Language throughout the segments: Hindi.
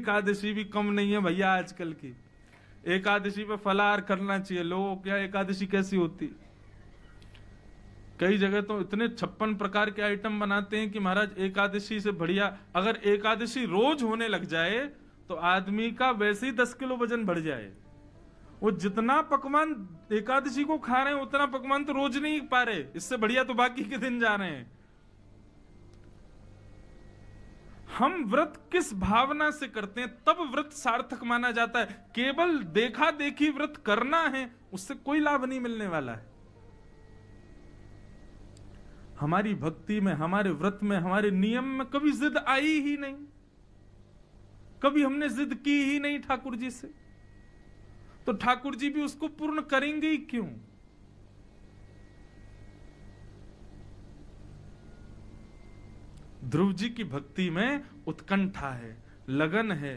एकादशी भी कम नहीं है भैया आजकल की। एकादशी पे फलाहार करना चाहिए लोगों। क्या एकादशी कैसी होती? कई जगह तो इतने 56 प्रकार के आइटम बनाते हैं कि महाराज एकादशी से बढ़िया। अगर एकादशी रोज होने लग जाए तो आदमी का वैसे ही 10 किलो वजन बढ़ जाए। वो जितना पकवान एकादशी को खा रहे हैं उतना पकवान तो रोज नहीं पा रहे, इससे बढ़िया तो बाकी के दिन जा रहे हैं। हम व्रत किस भावना से करते हैं तब व्रत सार्थक माना जाता है। केवल देखा देखी व्रत करना है उससे कोई लाभ नहीं मिलने वाला है। हमारी भक्ति में, हमारे व्रत में, हमारे नियम में कभी जिद आई ही नहीं। कभी हमने जिद की ही नहीं ठाकुर जी से, तो ठाकुर जी भी उसको पूर्ण करेंगे ही क्यों? ध्रुव जी की भक्ति में उत्कंठा है, लगन है,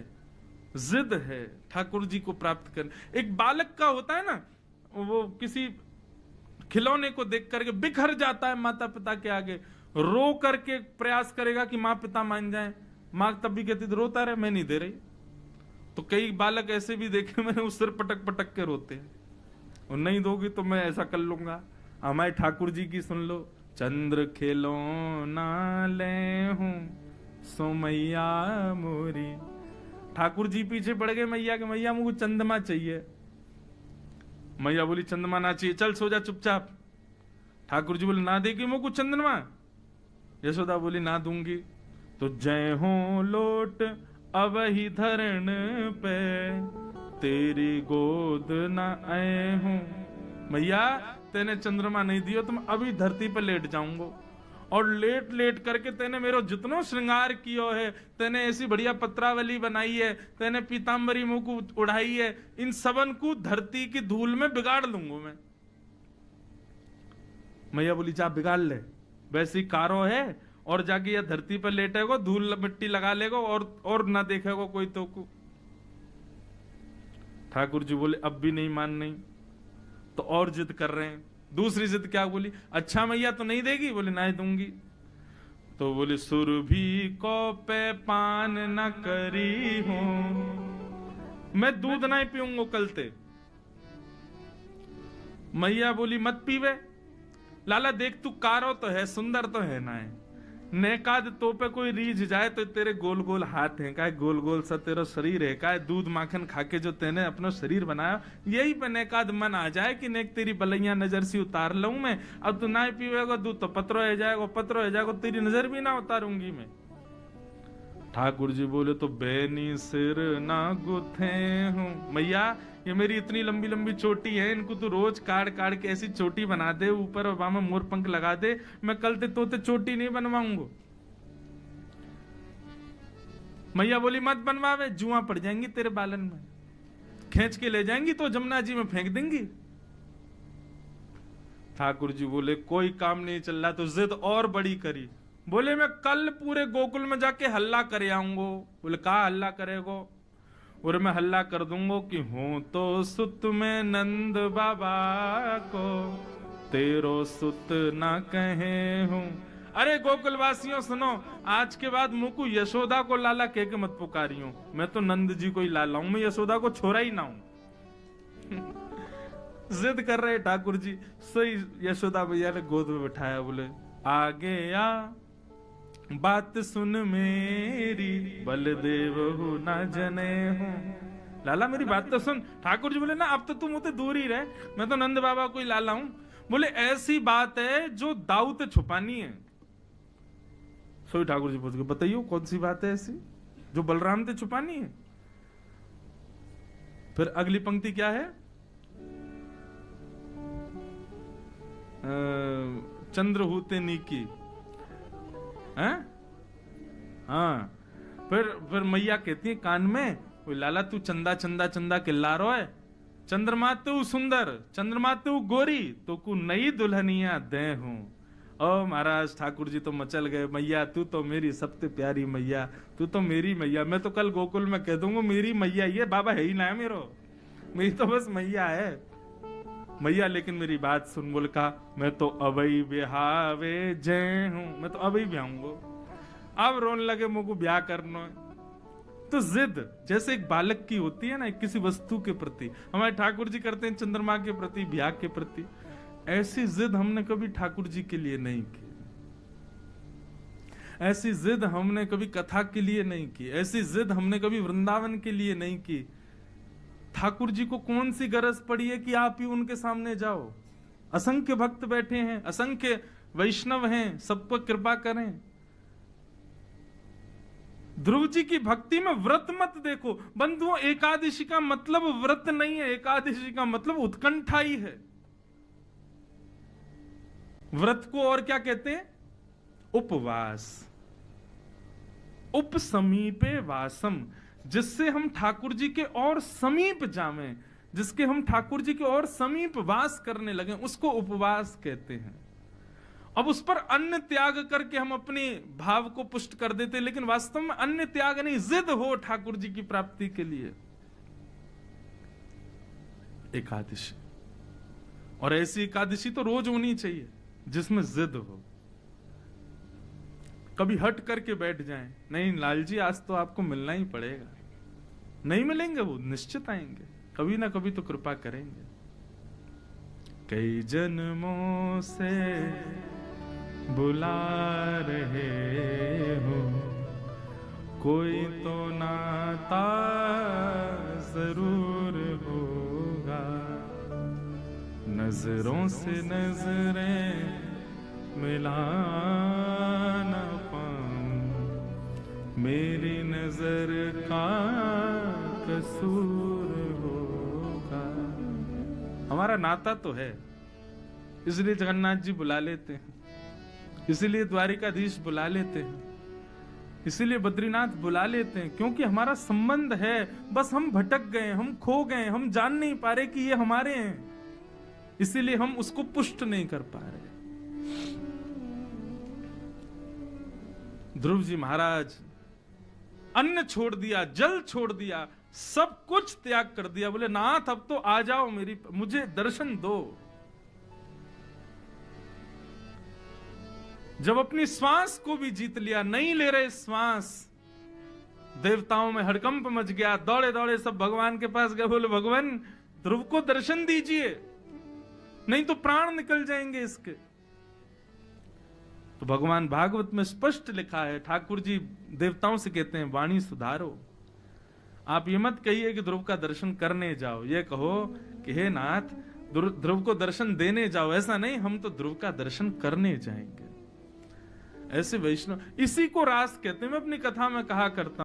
जिद है ठाकुर जी को प्राप्त करने। एक बालक का होता है ना, वो किसी खिलौने को देख करके बिखर जाता है माता पिता के आगे, रो करके प्रयास करेगा कि माँ पिता मान जाएं। माँ तब भी कहती रोता रहे, मैं नहीं दे रही। तो कई बालक ऐसे भी देखे मैंने, उस सिर पटक पटक के रोते हैं, और नहीं दोगी तो मैं ऐसा कर लूंगा। हमारे ठाकुर जी की सुन लो, चंद्र खिलौना ले हूं सो मैया मोरी। ठाकुर जी पीछे पड़ गए मैया के, मैया मुझे चंद्रमा चाहिए। मैया बोली चंद्रमा ना चाहिए, चल सो जा चुपचाप। ठाकुर जी बोले ना देगी मुझको चंद्रमा। यशोदा बोली ना दूंगी। तो जय हो लोट अब ही धरण पे तेरी गोद ना आए हूं। मैया तेने चंद्रमा नहीं दियो तो मैं अभी धरती पर लेट जाऊंगा, और लेट लेट करके तेने मेरो जितनो श्रृंगार कियो है, तेने ऐसी बढ़िया पत्रावली बनाई है, तेने पीतांबरी मुंह को उड़ाई है, इन सबन को धरती की धूल में बिगाड़ लूंगा मैं। मैया बोली जा बिगाड़ ले, वैसी कारो है, और जाके यह धरती पर लेटेगो, धूल मिट्टी लगा लेगो, और ना देखेगो कोई तो को। ठाकुर जी बोले अब भी नहीं मान नहीं, तो और जिद कर रहे हैं। दूसरी जिद क्या बोली, अच्छा मैया तो नहीं देगी? बोले नहीं दूंगी। तो बोले सुरभि को पे पान न करी हूं, मैं दूध नहीं पीऊंगा कल ते। मैया बोली मत पीवे लाला, देख तू कारो तो है, सुंदर तो है ना है, नेकाद तो पे कोई रीझ जाए तो तेरे गोल गोल हाथ हैं, का गोल गोल सा तेरा शरीर है, का दूध माखन खाके जो तेने अपना शरीर बनाया, यही पे नेकाद मन आ जाए कि नेक तेरी बलैया नजर से उतार लूं मैं। अब तू ना पीवेगा दूध तो पत्रो है जाएगा, पत्रो है जाएगा, तेरी नजर भी ना उतारूंगी मैं। ठाकुर जी बोले तो बेनी सिर ना गुथे हूं। मैया ये मेरी इतनी लंबी लंबी चोटी है, इनको तू रोज काट काट के ऐसी चोटी बना दे, ऊपर और बाम मोर पंख लगा दे, मैं कल ते तोते चोटी नहीं बनवाऊंगा। मैया बोली मत बनवावे, जुआ पड़ जाएंगी तेरे बालन में, खींच के ले जाएंगी तो जमुना जी में फेंक देंगी। ठाकुर जी बोले कोई काम नहीं चल रहा, तो जिद और बड़ी करी। बोले मैं कल पूरे गोकुल में जाके हल्ला करे आऊंगो। बोले कहा हल्ला करेगो? और मैं हल्ला कर दूंगो कि हूं तो सुत में नंद बाबा को, तेरो सुत ना कहे हूं। अरे गोकुल वासियों सुनो, आज के बाद मुझको यशोदा को लाला कह के मत पुकारियो, मैं तो नंद जी को ही लाला हूं, मैं यशोदा को छोरा ही ना हूं। जिद कर रहे ठाकुर जी। सही यशोदा भैया ने गोद में बिठाया, बोले आगे आ बात सुन मेरी, बलदेव हूं ना जने हूं। लाला मेरी बात तो सुन। ठाकुर जी बोले ना अब तो तुम मुझसे दूर ही रहे, मैं तो नंद बाबा को ही लाला हूं। बोले ऐसी बात है जो दाऊ ते छुपानी है। सोई ठाकुर जी पूछ के बताइयो कौन सी बात है ऐसी जो बलराम ते छुपानी है? फिर अगली पंक्ति क्या है, चंद्र होते नीकी है। हाँ फिर मैया कहती है कान में, लाला तू चंदा चंदा चंदा किल्ला रो है, चंद्रमा तू सुंदर, चंद्रमा तू गोरी, तो को नई दुल्हनिया दे हूं। ओ महाराज ठाकुर जी तो मचल गए, मैया तू तो मेरी सबसे प्यारी मैया, तू तो मेरी मैया। मैं तो कल गोकुल में कह दूंगा मेरी मैया ये, बाबा है ही ना है मेरो, मेरी तो बस मैया है मैया। लेकिन मेरी बात सुन। बोल कहा मैं तो अबई ब्याहवे जय हूं, मैं तो अबई ब्याहूंगा। अब रोन लगे मुझको ब्याह करना है। तो जिद जैसे एक बालक की होती है ना, किसी वस्तु के प्रति, हमारे ठाकुर जी करते हैं चंद्रमा के प्रति, ब्याह के प्रति, ऐसी जिद हमने कभी ठाकुर जी के लिए नहीं की। ऐसी जिद हमने कभी कथा के लिए नहीं की, ऐसी जिद हमने कभी वृंदावन के लिए नहीं की। ठाकुर जी को कौन सी गरज पड़ी है कि आप ही उनके सामने जाओ? असंख्य भक्त बैठे हैं, असंख्य वैष्णव हैं, सब पर कृपा करें। ध्रुव जी की भक्ति में व्रत मत देखो बंधुओं, एकादशी का मतलब व्रत नहीं है, एकादशी का मतलब उत्कंठा ही है। व्रत को और क्या कहते हैं? उपवास। उप समीपे वासम, जिससे हम ठाकुर जी के और समीप जावें, जिसके हम ठाकुर जी के और समीप वास करने लगे, उसको उपवास कहते हैं। अब उस पर अन्न त्याग करके हम अपने भाव को पुष्ट कर देते, लेकिन वास्तव में अन्न त्याग नहीं, जिद हो ठाकुर जी की प्राप्ति के लिए। एकादशी, और ऐसी एकादशी तो रोज होनी चाहिए जिसमें जिद हो। कभी हट करके बैठ जाएं, नहीं लाल जी आज तो आपको मिलना ही पड़ेगा, नहीं मिलेंगे वो निश्चित आएंगे, कभी ना कभी तो कृपा करेंगे। कई जन्मों से बुला रहे हो, कोई तो नाता जरूर होगा, नजरों से नजरें मिला न पाऊं, मेरी नजर का कसूर होगा। हमारा नाता तो है, इसलिए जगन्नाथ जी बुला लेते हैं, इसीलिए द्वारिकाधीश बुला लेते हैं, इसीलिए बद्रीनाथ बुला लेते हैं, क्योंकि हमारा संबंध है। बस हम भटक गए, हम खो गए, हम जान नहीं पा रहे कि ये हमारे हैं, इसीलिए हम उसको पुष्ट नहीं कर पा रहे। ध्रुव जी महाराज अन्न छोड़ दिया, जल छोड़ दिया, सब कुछ त्याग कर दिया, बोले नाथ अब तो आ जाओ, मुझे दर्शन दो। जब अपनी श्वास को भी जीत लिया, नहीं ले रहे श्वास, देवताओं में हड़कंप मच गया, दौड़े दौड़े सब भगवान के पास गए, बोले भगवान ध्रुव को दर्शन दीजिए, नहीं तो प्राण निकल जाएंगे इसके। तो भगवान भागवत में स्पष्ट लिखा है, ठाकुर जी देवताओं से कहते हैं वाणी सुधारो, आप ये मत कहिए कि ध्रुव का दर्शन करने जाओ, ये कहो कि हे नाथ ध्रुव को दर्शन देने जाओ। ऐसा नहीं, हम तो ध्रुव का दर्शन करने जाएंगे। ऐसे वैष्णव, इसी को रास कहते हैं। मैं अपनी कथा में कहा करता